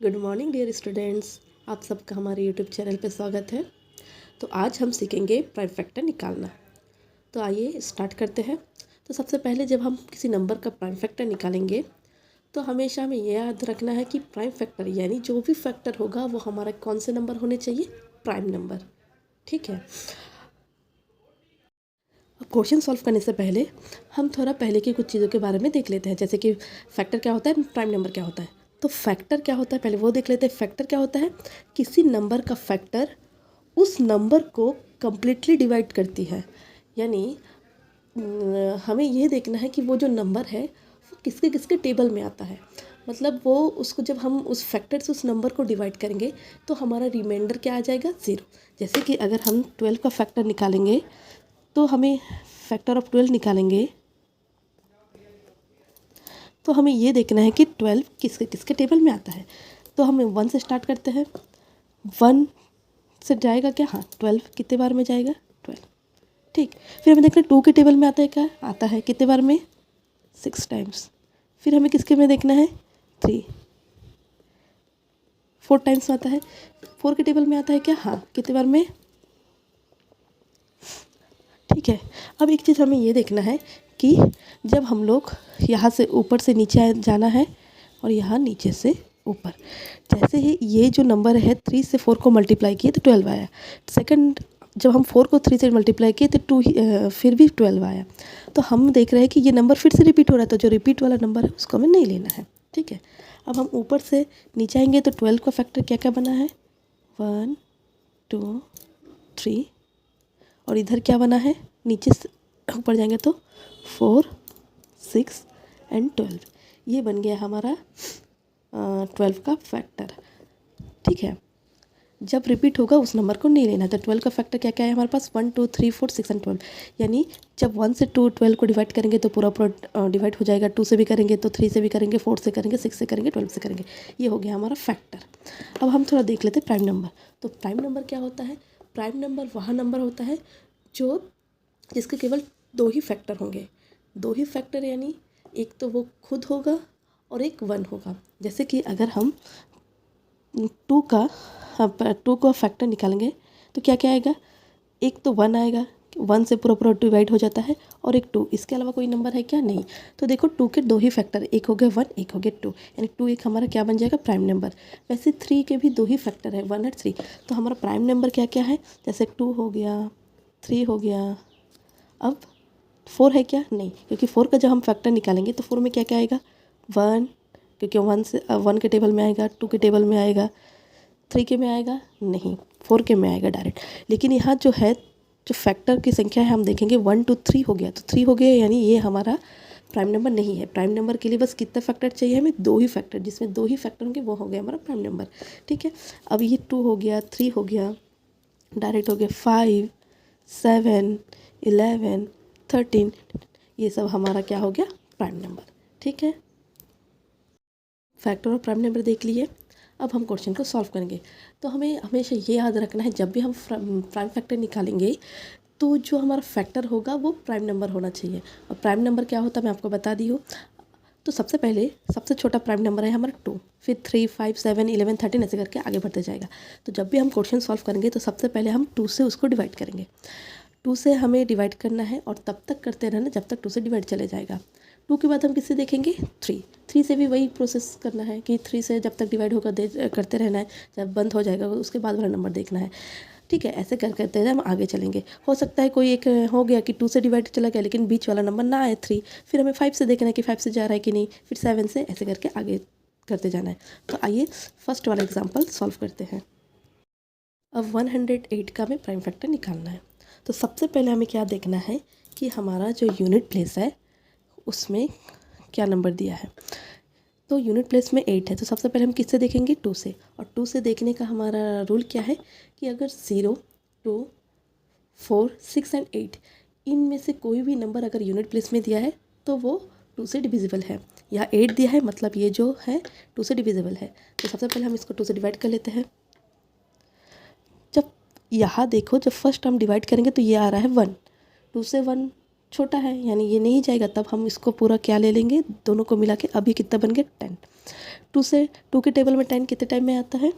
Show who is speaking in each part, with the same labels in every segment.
Speaker 1: Good morning dear students. आप सबका हमारे यूट्यूब चैनल पे स्वागत है। तो आज हम सीखेंगे प्राइम फैक्टर निकालना। तो आइए स्टार्ट करते हैं। तो सबसे पहले जब हम किसी नंबर का प्राइम फैक्टर निकालेंगे तो हमेशा हमें यह याद रखना है कि प्राइम फैक्टर यानी जो भी फैक्टर होगा वो हमारा कौन से नंबर होने चाहिए, प्राइम नंबर। ठीक है। अब क्वेश्चन सॉल्व करने से पहले हम थोड़ा पहले की कुछ चीज़ों के बारे में देख लेते हैं, जैसे कि फैक्टर क्या होता है, प्राइम नंबर क्या होता है। तो फैक्टर क्या होता है पहले वो देख लेते हैं। फैक्टर क्या होता है, किसी नंबर का फैक्टर उस नंबर को कम्प्लीटली डिवाइड करती है। यानी हमें ये देखना है कि वो जो नंबर है वो किसके किसके टेबल में आता है। मतलब वो उसको जब हम उस फैक्टर से उस नंबर को डिवाइड करेंगे तो हमारा रिमाइंडर क्या आ जाएगा, 0। जैसे कि अगर हम 12 का फैक्टर निकालेंगे तो हमें फैक्टर ऑफ 12 निकालेंगे तो हमें ये देखना है कि 12 किसके किसके टेबल में आता है। तो हम 1 से स्टार्ट करते हैं। 1 से जाएगा क्या, हाँ 12 कितने बार में जाएगा, 12। ठीक। फिर हमें देखना है 2 के टेबल में आता है क्या, आता है कितने बार में, 6 टाइम्स। फिर हमें किसके में देखना है, 3, 4 टाइम्स आता है। 4 के टेबल में आता है क्या, हाँ कितने बार में। ठीक है। अब एक चीज़ हमें ये देखना है कि जब हम लोग यहाँ से ऊपर से नीचे जाना है और यहाँ नीचे से ऊपर, जैसे ही ये जो नंबर है 3 से 4 को मल्टीप्लाई किए तो 12 आया। सेकंड जब हम 4 को 3 से मल्टीप्लाई किए तो 2 फिर भी 12 आया। तो हम देख रहे हैं कि ये नंबर फिर से रिपीट हो रहा है, तो जो रिपीट वाला नंबर है उसको हमें नहीं लेना है। ठीक है। अब हम ऊपर से नीचे आएंगे तो 12 का फैक्टर क्या क्या बना है, 1 2 3, और इधर क्या बना है, नीचे से ऊपर जाएंगे तो 4 6 एंड 12। ये बन गया हमारा 12 का फैक्टर। ठीक है। जब रिपीट होगा उस नंबर को नहीं लेना। तो 12 का फैक्टर क्या क्या है हमारे पास, 1 2 3 4 6 एंड 12। यानी जब 1 से 12 को डिवाइड करेंगे तो पूरा पूरा डिवाइड हो जाएगा। 2 से भी करेंगे तो 3 से भी करेंगे, 4 से करेंगे, 6 से करेंगे, 12 से करेंगे। ये हो गया हमारा फैक्टर। अब हम थोड़ा देख लेते हैं प्राइम नंबर। तो प्राइम नंबर क्या होता है, प्राइम नंबर वह नंबर होता है जो जिसके केवल 2 ही फैक्टर होंगे। 2 ही फैक्टर यानी एक तो वो खुद होगा और एक 1 होगा। जैसे कि अगर हम 2 का फैक्टर निकालेंगे तो क्या क्या आएगा, एक तो 1 आएगा, 1 से पूरा पूरा डिवाइड हो जाता है, और एक 2। इसके अलावा कोई नंबर है क्या, नहीं। तो देखो 2 के 2 ही फैक्टर, एक हो गया 1, एक हो गया 2, यानी 2 एक हमारा क्या बन जाएगा, प्राइम नंबर। वैसे 3 के भी 2 ही फैक्टर है, 1 और 3। तो हमारा प्राइम नंबर क्या क्या है, जैसे 2 हो गया, 3 हो गया। अब 4 है क्या, नहीं, क्योंकि 4 का जब हम फैक्टर निकालेंगे तो 4 में क्या क्या आएगा, 1, क्योंकि 1 के टेबल में आएगा, 2 के टेबल में आएगा, 3 के में आएगा नहीं, 4 के में आएगा डायरेक्ट। लेकिन यहाँ जो है, जो फैक्टर की संख्या है हम देखेंगे 1 2 3 हो गया, तो 3 हो गया, यानी ये हमारा प्राइम नंबर नहीं है। प्राइम नंबर के लिए बस कितना फैक्टर चाहिए हमें, 2 ही फैक्टर, जिसमें 2 ही फैक्टर होंगे वो हो गया हमारा प्राइम नंबर। ठीक है। अब ये 2 हो गया, 3 हो गया, डायरेक्ट हो गया 5 7 11 13, ये सब हमारा क्या हो गया, प्राइम नंबर। ठीक है। फैक्टर और प्राइम नंबर देख लिए। अब हम क्वेश्चन को सॉल्व करेंगे। तो हमें हमेशा ये याद रखना है, जब भी हम प्राइम फैक्टर निकालेंगे तो जो हमारा फैक्टर होगा वो प्राइम नंबर होना चाहिए। और प्राइम नंबर क्या होता है मैं आपको बता दी हूँ। तो सबसे पहले सबसे छोटा प्राइम नंबर है हमारा 2, फिर 3 5 7 11 13 ऐसे करके आगे बढ़ते जाएगा। तो जब भी हम क्वेश्चन सॉल्व करेंगे तो सबसे पहले हम 2 से उसको डिवाइड करेंगे। 2 से हमें डिवाइड करना है और तब तक करते रहना जब तक 2 से डिवाइड चले जाएगा। 2 के बाद हम किससे देखेंगे, 3 से भी वही प्रोसेस करना है कि 3 से जब तक डिवाइड होकर करते रहना है, जब बंद हो जाएगा उसके बाद वाला नंबर देखना है। ठीक है। ऐसे करते हम आगे चलेंगे। हो सकता है कोई एक हो गया कि 2 से डिवाइड चला गया लेकिन बीच वाला नंबर ना आए 3, फिर हमें 5 से देखना है कि 5 से जा रहा है कि नहीं, फिर 7 से, ऐसे करके आगे करते जाना है। तो आइए फर्स्ट वाला एग्जाम्पल सॉल्व करते हैं। अब 108 का हमें प्राइम फैक्टर निकालना है। तो सबसे पहले हमें क्या देखना है कि हमारा जो यूनिट प्लेस है उसमें क्या नंबर दिया है। तो यूनिट प्लेस में 8 है, तो सबसे पहले हम किससे देखेंगे, 2 से। और 2 से देखने का हमारा रूल क्या है कि अगर 0 2 4 6 एंड 8 इनमें से कोई भी नंबर अगर यूनिट प्लेस में दिया है तो वो 2 से डिविजिबल है। यहाँ 8 दिया है, मतलब ये जो है 2 से डिविजिबल है। तो सबसे पहले हम इसको 2 से डिवाइड कर लेते हैं। जब यहाँ देखो, जब फर्स्ट हम डिवाइड करेंगे तो ये आ रहा है 1, 2 से 1 छोटा है यानी ये नहीं जाएगा, तब हम इसको पूरा क्या ले लेंगे, दोनों को मिला के। अभी कितना बन गया 10। 2 के टेबल में 10 कितने टाइम में आता है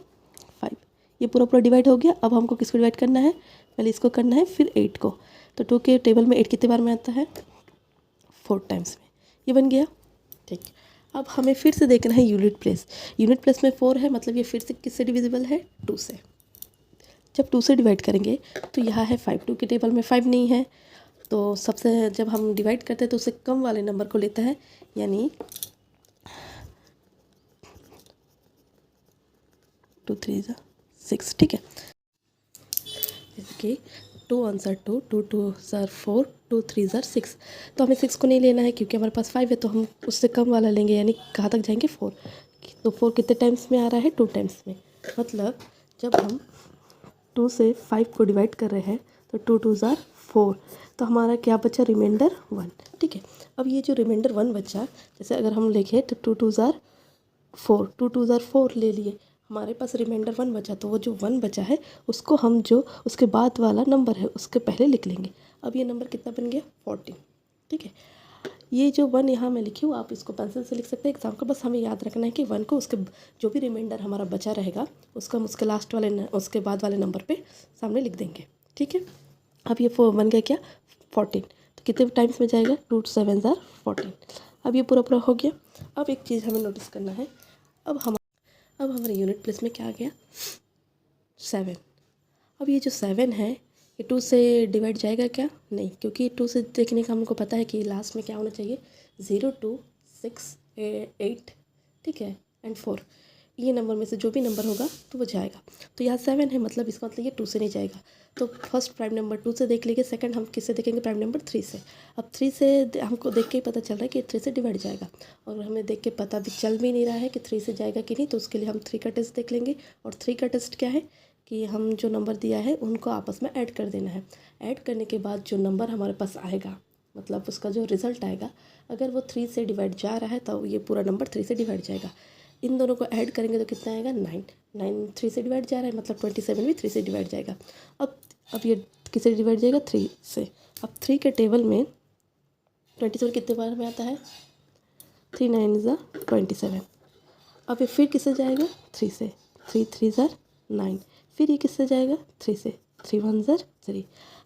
Speaker 1: 5। ये पूरा पूरा डिवाइड हो गया। अब हमको किसको डिवाइड करना है, पहले इसको करना है फिर 8 को। तो 2 के टेबल में 8 कितने बार में आता है 4 टाइम्स में। ये बन गया, ठीक। अब हमें फिर से देखना है यूनिट प्लेस। यूनिट प्लेस में 4 है, मतलब ये फिर से किससे डिविजिबल है 2 से। जब 2 से डिवाइड करेंगे तो यहाँ है 5। 2 के टेबल में 5 नहीं है, तो सबसे जब हम डिवाइड करते हैं तो उससे कम वाले नंबर को लेता है, यानी 2 3 6, ठीक है। जैसे कि 2 1 2, 2 2 4, 2 3 6। तो हमें 6 को नहीं लेना है क्योंकि हमारे पास 5 है, तो हम उससे कम वाला लेंगे, यानी कहाँ तक जाएंगे 4। तो 4 कितने टाइम्स में आ रहा है 2 टाइम्स में। मतलब जब हम 2 से 5 को डिवाइड कर रहे हैं तो 2 2 4, तो हमारा क्या बचा रिमाइंडर 1, ठीक है। अब ये जो रिमाइंडर 1 बचा, जैसे अगर हम लिखें तो 2 2 4, 2 2 4 ले लिए, हमारे पास रिमाइंडर 1 बचा। तो वो जो 1 बचा है उसको हम जो उसके बाद वाला नंबर है उसके पहले लिख लेंगे। अब ये नंबर कितना बन गया 14, ठीक है। ये जो 1 यहाँ मैं लिखी हूँ, आप इसको पेंसिल से लिख सकते हैं एग्जाम का। बस हमें याद रखना है कि 1 को उसके जो भी रिमाइंडर हमारा बचा रहेगा उसका हम उसके लास्ट वाले उसके बाद वाले नंबर पे सामने लिख देंगे, ठीक है। अब ये 4 बन गया क्या 14। तो कितने टाइम्स में जाएगा 2 7 14। अब ये पूरा पूरा हो गया। अब एक चीज़ हमें नोटिस करना है, अब हमारे यूनिट प्लेस में क्या आ गया 7। अब ये जो 7 है ये 2 से डिवाइड जाएगा क्या, नहीं, क्योंकि 2 से देखने का हमको पता है कि लास्ट में क्या होना चाहिए 0 2 6 8, ठीक है, एंड 4। ये नंबर में से जो भी नंबर होगा तो वो जाएगा। तो यहाँ 7 है, मतलब इसका मतलब ये 2 से नहीं जाएगा। तो फर्स्ट प्राइम नंबर 2 से देख लीजिए, सेकंड हम किससे देखेंगे प्राइम नंबर 3 से। अब 3 से हमको देख के ही पता चल रहा है कि 3 से डिवाइड जाएगा, और हमें देख के पता भी चल भी नहीं रहा है कि 3 से जाएगा कि नहीं। तो उसके लिए हम 3 का टेस्ट देख लेंगे। और 3 का टेस्ट क्या है कि हम जो नंबर दिया है उनको आपस में ऐड कर देना है। ऐड करने के बाद जो नंबर हमारे पास आएगा, मतलब उसका जो रिज़ल्ट आएगा, अगर वो 3 से डिवाइड जा रहा है तो ये पूरा नंबर 3 से डिवाइड जाएगा। इन दोनों को ऐड करेंगे तो कितना आएगा 9। 9 3 से डिवाइड जा रहा है, मतलब 27 भी 3 से डिवाइड जाएगा। अब ये किससे डिवाइड जाएगा 3 से। अब 3 के टेबल में 27 कितने बार में आता है 3 9 27। अब ये फिर किससे जाएगा 3 से, 3 3 9। फिर ये किससे जाएगा 3 से, 3 1 3।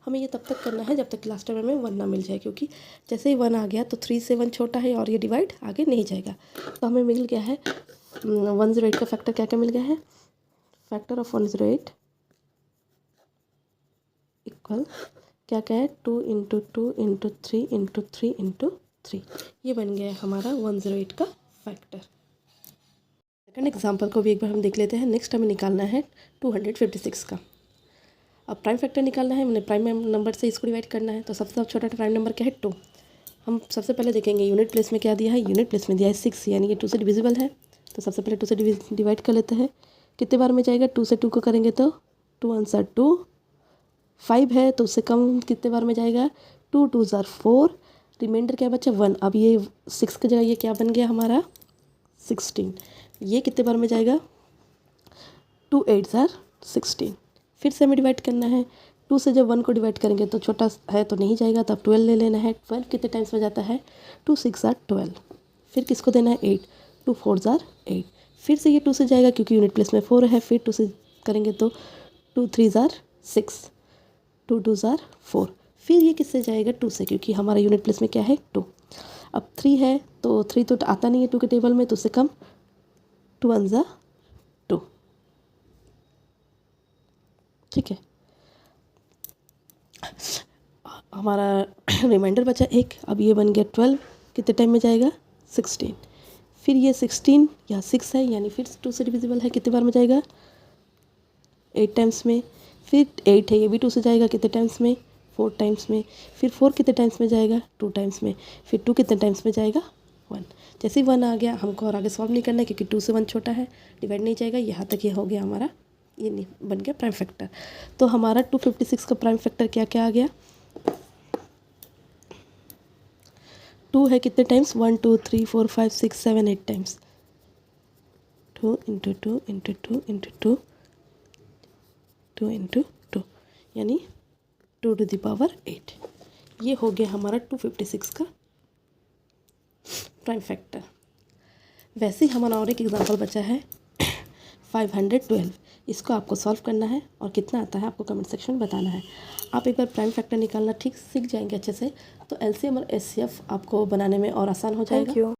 Speaker 1: हमें ये तब तक करना है जब तक लास्ट टाइम हमें 1 ना मिल जाए, क्योंकि जैसे ही 1 आ गया तो 3 से 1 छोटा है और ये डिवाइड आगे नहीं जाएगा। तो हमें मिल गया है 108 का फैक्टर क्या क्या मिल गया है, फैक्टर ऑफ 108 इक्वल क्या क्या है 2 × 2 × 3 × 3 × 3। ये बन गया हमारा 108 का फैक्टर। सेकंड एग्जांपल को भी एक बार हम देख लेते हैं। नेक्स्ट हमें निकालना है 256 का। अब प्राइम फैक्टर निकालना है, हमने प्राइम नंबर से इसको डिवाइड करना है। तो सबसे छोटा प्राइम नंबर क्या है 2। हम सबसे पहले देखेंगे यूनिट प्लेस में क्या दिया है, यूनिट प्लेस में दिया है 6, यानी कि 2 से डिविजिबल है। तो सबसे पहले 2 से डिवाइड कर लेते हैं। कितने बार में जाएगा 2 से 2 को करेंगे तो 2 1 2। 5 है तो उससे कम कितने बार में जाएगा 2 2 4। रिमाइंडर क्या बचा 1। अब ये 6 की जगह ये क्या बन गया हमारा 16। ये कितने बार में जाएगा 2 8 16। फिर से हमें डिवाइड करना है। 2 से जब 1 को डिवाइड करेंगे तो छोटा है तो नहीं जाएगा, तब 12 ले लेना है। 12 कितने टाइम्स में जाता है 2 6 12। फिर किसको देना है 8, 2 4 8। फिर से ये 2 से जाएगा क्योंकि यूनिट प्लेस में 4 है। फिर 2 से करेंगे तो 2 3 6, 2 2 4। फिर ये किससे जाएगा 2 से, क्योंकि हमारा यूनिट प्लेस में क्या है 2। अब 3 है तो 3 तो आता नहीं है 2 के टेबल में, तो उससे कम 2 1 2, ठीक है। हमारा रिमाइंडर बचा 1। अब ये बन गया 12, कितने टाइम में जाएगा 16। फिर ये 16 या 6 है, यानी फिर 2 से डिविजिबल है, कितने बार में जाएगा 8 टाइम्स में। फिर 8 है, ये भी 2 से जाएगा कितने टाइम्स में 4 टाइम्स में। फिर 4 कितने टाइम्स में जाएगा 2 टाइम्स में। फिर 2 कितने टाइम्स में जाएगा 1। जैसे ही 1 आ गया हमको और आगे सॉल्व नहीं करना है, क्योंकि 2 से 1 छोटा है, डिवाइड नहीं जाएगा। यहाँ तक ये हो गया हमारा, ये नहीं बन गया प्राइम फैक्टर। तो हमारा 256 का प्राइम फैक्टर क्या क्या आ गया 2 है कितने टाइम्स 1 2 3 4 5 6 7 8 टाइम्स। 2 × 2 × 2 × 2 2 × 2, यानी 2 टू द पावर 8। ये हो गया हमारा 256 का प्राइम फैक्टर। वैसे ही हमारा और एक एग्जांपल बचा है 512। इसको आपको सॉल्व करना है और कितना आता है आपको कमेंट सेक्शन में बताना है। आप एक बार प्राइम फैक्टर निकालना ठीक सीख जाएंगे अच्छे से, तो एलसीएम और एचसीएफ आपको बनाने में और आसान हो जाएगा।
Speaker 2: Thank you.